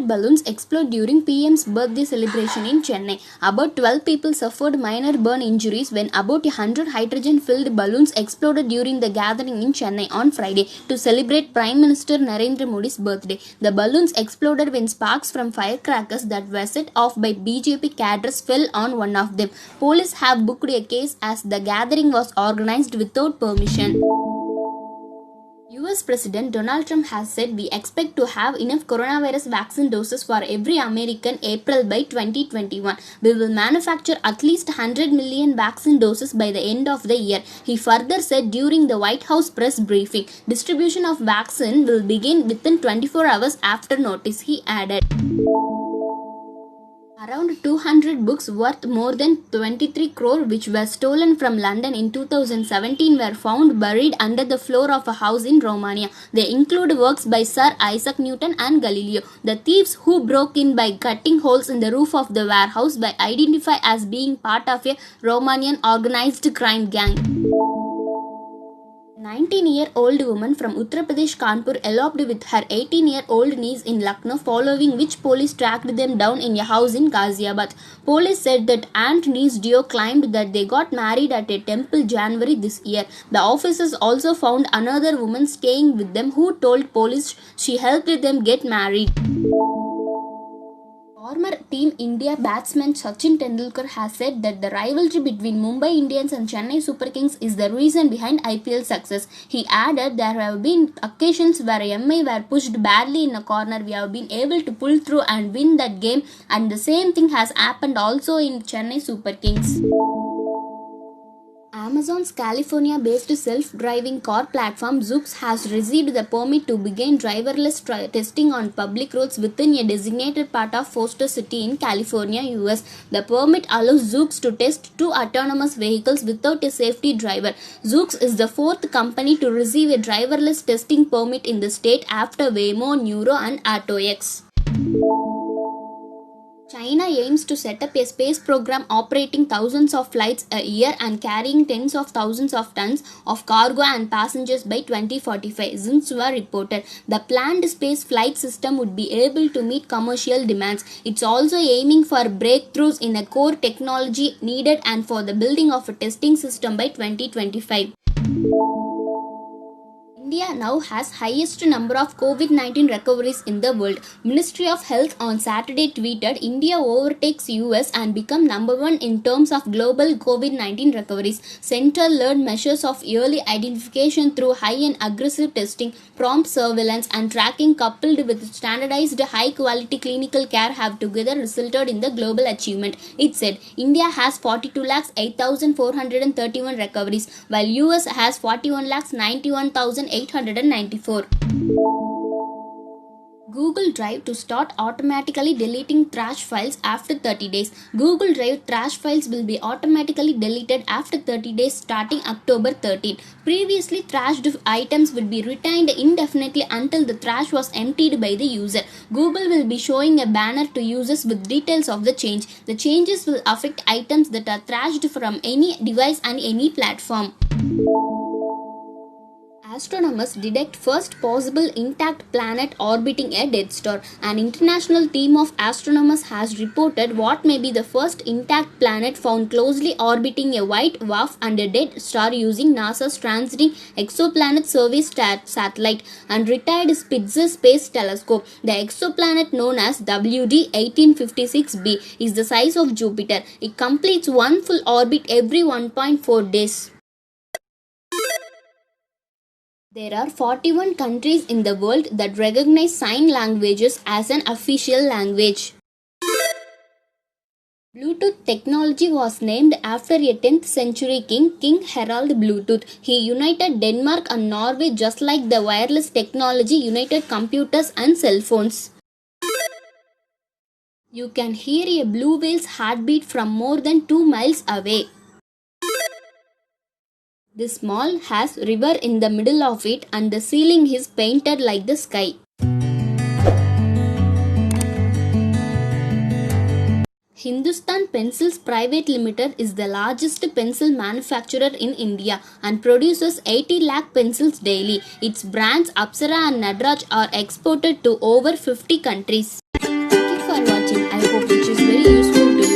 balloons explode during PM's birthday celebration in Chennai. About 12 people suffered minor burn injuries when about 100 hydrogen-filled balloons exploded during the gathering in Chennai on Friday to celebrate Prime Minister Narendra Modi's birthday. The balloons exploded when sparks from firecrackers that were set off by BJP cadres fell on one of them. Police have booked a case as the gathering was organized without permission. US President Donald Trump has said we expect to have enough coronavirus vaccine doses for every American April by 2021. We will manufacture at least 100 million vaccine doses by the end of the year. He further said during the White House press briefing, distribution of vaccine will begin within 24 hours after notice, he added. Around 200 books worth more than 23 crore which were stolen from London in 2017 were found buried under the floor of a house in Romania. They include works by Sir Isaac Newton and Galileo. The thieves who broke in by cutting holes in the roof of the warehouse were identified as being part of a Romanian organized crime gang. 19-year-old woman from Uttar Pradesh Kanpur eloped with her 18-year-old niece in Lucknow, following which police tracked them down in a house in Ghaziabad. Police said that aunt-niece duo claimed that they got married at a temple January this year. The officers also found another woman staying with them who told police she helped them get married. Former Team India batsman Sachin Tendulkar has said that the rivalry between Mumbai Indians and Chennai Super Kings is the reason behind IPL success. He added, there have been occasions where MI were pushed badly in a corner. We have been able to pull through and win that game, and the same thing has happened also in Chennai Super Kings. Amazon's California-based self-driving car platform Zoox has received the permit to begin driverless testing on public roads within a designated part of Foster City in California, US. The permit allows Zoox to test 2 autonomous vehicles without a safety driver. Zoox is the 4th company to receive a driverless testing permit in the state after Waymo, Nuro and AutoX. China aims to set up a space program operating thousands of flights a year and carrying tens of thousands of tons of cargo and passengers by 2045, Xinhua reported. The planned space flight system would be able to meet commercial demands. It's also aiming for breakthroughs in the core technology needed and for the building of a testing system by 2025. India now has highest number of COVID-19 recoveries in the world. Ministry of Health on Saturday tweeted, India overtakes US and become number 1 in terms of global COVID-19 recoveries. Center learned measures of early identification through high and aggressive testing, prompt surveillance and tracking coupled with standardized high-quality clinical care have together resulted in the global achievement. It said, India has 42,08,431 recoveries, while US has 41,91,894. Google Drive to start automatically deleting trash files after 30 days. Google Drive trash files will be automatically deleted after 30 days starting October 13. Previously, trashed items would be retained indefinitely until the trash was emptied by the user. Google will be showing a banner to users with details of the change. The changes will affect items that are trashed from any device and any platform. Astronomers detect first possible intact planet orbiting a dead star. An international team of astronomers has reported what may be the first intact planet found closely orbiting a white dwarf and a dead star using NASA's Transiting Exoplanet Survey satellite and retired Spitzer Space Telescope. The exoplanet known as WD-1856b is the size of Jupiter. It completes one full orbit every 1.4 days. There are 41 countries in the world that recognize sign languages as an official language. Bluetooth technology was named after a 10th century king, King Harald Bluetooth. He united Denmark and Norway just like the wireless technology united computers and cell phones. You can hear a blue whale's heartbeat from more than 2 miles away. This mall has a river in the middle of it and the ceiling is painted like the sky. Hindustan Pencils Private Limited is the largest pencil manufacturer in India and produces 80 lakh pencils daily. Its brands Apsara and Nadraj are exported to over 50 countries. for watching. I hope it is very useful to you.